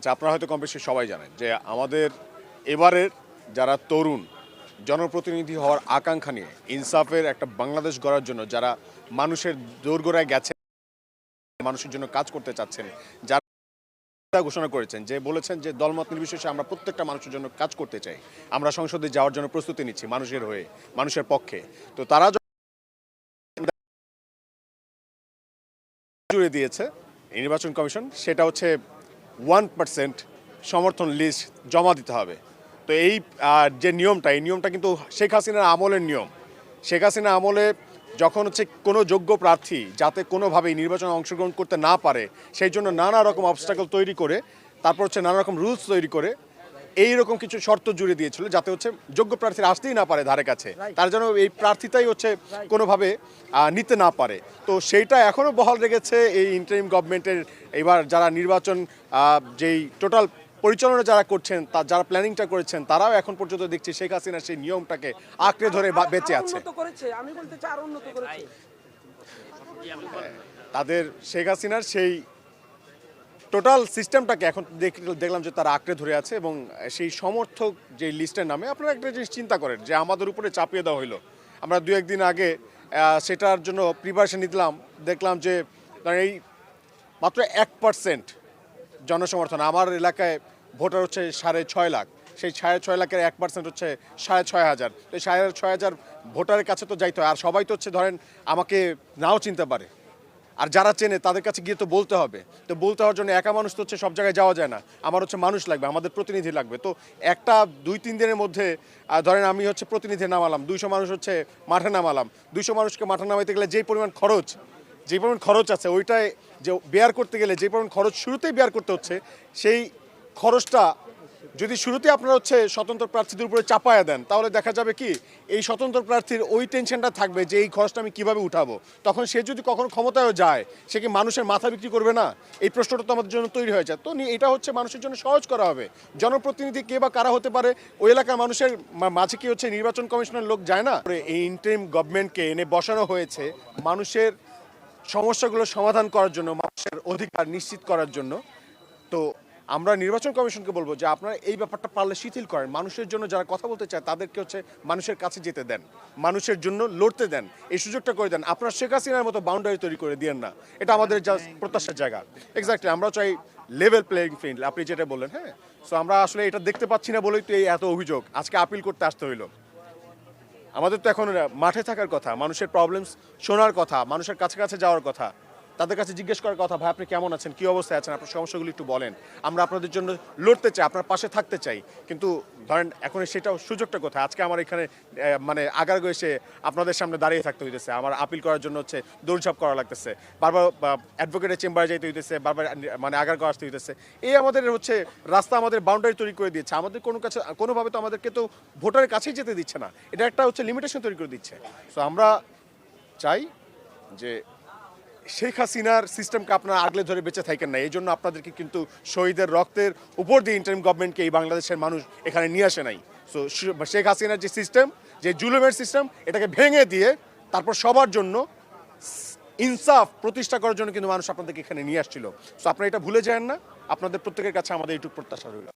আচ্ছা, আপনারা হয়তো কম বেশি সবাই জানেন যে আমাদের এবারের যারা তরুণ জনপ্রতিনিধি হওয়ার আকাঙ্ক্ষা নিয়ে ইনসাফের একটা বাংলাদেশ গড়ার জন্য যারা মানুষের দোরগোড়ায় গেছেন, মানুষের জন্য কাজ করতে চাচ্ছেন, যারা ঘোষণা করেছেন যে বলেছেন যে দলমত নির্বিশেষে আমরা প্রত্যেকটা মানুষের জন্য কাজ করতে চাই, আমরা সংসদে যাওয়ার জন্য প্রস্তুতি নিচ্ছি মানুষের হয়ে, মানুষের পক্ষে। তো তারা জুড়ে দিয়েছে নির্বাচন কমিশন, সেটা হচ্ছে 1% সমর্থন লিস্ট জমা দিতে হবে। তো এই যে নিয়মটা, এই নিয়মটা কিন্তু শেখ হাসিনার আমলের নিয়ম। শেখ হাসিনা আমলে যখন হচ্ছে কোনো যোগ্য প্রার্থী যাতে কোনোভাবেই নির্বাচনে অংশগ্রহণ করতে না পারে, সেই জন্য নানা রকম অবস্টাকল তৈরি করে, তারপর হচ্ছে নানা রকম রুলস তৈরি করে এইরকম কিছু শর্ত জুড়ে দিয়েছিল যাতে হচ্ছে যোগ্য প্রার্থীরা আসতেই না পারে ধারে কাছে, তার জন্য এই প্রার্থীটাই হচ্ছে কোনোভাবে নিতে না পারে। তো সেইটা এখনও বহাল রেখেছে এই ইন্টারিম গভর্নমেন্টের। এবার যারা নির্বাচন যেই টোটাল পরিচালনা যারা করছেন, যারা প্ল্যানিংটা করেছেন, তারাও এখন পর্যন্ত দেখছি শেখ হাসিনার সেই নিয়মটাকে আঁকড়ে ধরে বেঁচে আছে। তাদের শেখ হাসিনার সেই টোটাল সিস্টেমটাকে এখন দেখলাম যে তারা আঁকড়ে ধরে আছে। এবং সেই সমর্থক যে লিস্টের নামে আপনারা একটা জিনিস চিন্তা করেন যে আমাদের উপরে চাপিয়ে দেওয়া হইলো। আমরা দু একদিন আগে সেটার জন্য প্রিপারেশন নিলাম, দেখলাম যে এই মাত্র 1% জনসমর্থন। আমার এলাকায় ভোটার হচ্ছে 6.5 লাখ, সেই 6.5 লাখের 1% হচ্ছে 6,500। তো 6,500 ভোটারের কাছে তো যাইতে হয়, আর সবাই তো হচ্ছে ধরেন আমাকে নাও চিনতে পারে, আর যারা চেনে তাদের কাছে গিয়ে তো বলতে হবে। তো বলতে হওয়ার জন্য একা মানুষ তো হচ্ছে সব জায়গায় যাওয়া যায় না, আমার হচ্ছে মানুষ লাগবে, আমাদের প্রতিনিধি লাগবে। তো একটা 2-3 দিনের মধ্যে ধরেন আমি হচ্ছে প্রতিনিধি নামালাম, 200 মানুষ হচ্ছে মাঠে নামালাম। 200 মানুষকে মাঠে নামাইতে গেলে যেই পরিমাণ খরচ আছে, ওইটাই যে বেয়ার করতে গেলে যে পরিমাণ খরচ শুরুতেই বেয়ার করতে হচ্ছে, সেই খরচটা যদি শুরুতে আপনারা হচ্ছে স্বতন্ত্র প্রার্থীদের উপরে চাপায়া দেন, তাহলে দেখা যাবে কি এই স্বতন্ত্র প্রার্থীর ওই টেনশনটা থাকবে যে এই খরচটা আমি কীভাবে উঠাবো। তখন সে যদি কখনো ক্ষমতায়ও যায়, সে কি মানুষের মাথা বিক্রি করবে না? এই প্রশ্নটা তো আমাদের জন্য তৈরি হয়ে যায়। তো এটা হচ্ছে মানুষের জন্য সহজ করা হবে। জনপ্রতিনিধি কে বা কারা হতে পারে, ওই এলাকার মানুষের মাঝে কি হচ্ছে নির্বাচন কমিশনের লোক যায় না? এই ইন্টারিম গভর্নমেন্টকে এনে বসানো হয়েছে মানুষের সমস্যাগুলো সমাধান করার জন্য, মানুষের অধিকার নিশ্চিত করার জন্য। তো আমরা নির্বাচন কমিশনকে বলবো যে আপনারা এই ব্যাপারটা পারলে শিথিল করেন। মানুষের জন্য যারা কথা বলতে চায় তাদেরকে হচ্ছে মানুষের কাছে যেতে দেন, মানুষের জন্য লড়তে দেন, এই সুযোগটা করে দেন। আপনারা শেখ হাসিনার মতো বাউন্ডারি তৈরি করে দিয়েন না, এটা আমাদের যা প্রত্যাশার জায়গা। এক্স্যাক্টলি, আমরা চাই লেভেল প্লেইং ফিল্ড, আপনি যেটা বললেন। হ্যাঁ, সো আমরা আসলে এটা দেখতে পাচ্ছি না বলেই তো এই এত অভিযোগ, আজকে আপিল করতে আসতে হইলো। আমাদের তো এখন মাঠে থাকার কথা, মানুষের প্রবলেমস শোনার কথা, মানুষের কাছে কাছে যাওয়ার কথা, তাদের কাছে জিজ্ঞেস করার কথা, ভাই আপনি কেমন আছেন, কী অবস্থায় আছেন, আপনার সমস্যাগুলো একটু বলেন, আমরা আপনাদের জন্য লড়তে চাই, আপনার পাশে থাকতে চাই। কিন্তু ধরেন এখন সেটাও সুযোগটা কোথায়? আজকে আমার এখানে মানে আগারগো এসে আপনাদের সামনে দাঁড়িয়ে থাকতে হইতেছে, আমার আপিল করার জন্য হচ্ছে দৌড়ঝাঁপ করা লাগতেছে, বারবার অ্যাডভোকেটের চেম্বারে যেতে হইতেছে, বারবার মানে আগারগো আসতে হইতেছে। এই আমাদের হচ্ছে রাস্তা, আমাদের বাউন্ডারি তৈরি করে দিচ্ছে, আমাদের কোনোভাবে তো আমাদেরকে তো ভোটারের কাছেই যেতে দিচ্ছে না, এটা একটা হচ্ছে লিমিটেশন তৈরি করে দিচ্ছে। সো আমরা চাই যে শেখ হাসিনার সিস্টেমকে আপনারা আগলে ধরে বেঁচে থাকেন না। এই জন্য আপনাদেরকে কিন্তু শহীদের রক্তের উপর দিয়ে ইন্টারিম গভর্নমেন্টকে এই বাংলাদেশের মানুষ এখানে নিয়ে আসে নাই। সো শেখ হাসিনার যে সিস্টেম, যে জুলুমের সিস্টেম, এটাকে ভেঙে দিয়ে তারপর সবার জন্য ইনসাফ প্রতিষ্ঠা করার জন্য কিন্তু মানুষ আপনাদেরকে এখানে নিয়ে আসছিল। সো আপনারা এটা ভুলে যান না, আপনাদের প্রত্যেকের কাছে আমাদের এইটুকু প্রত্যাশা রইল।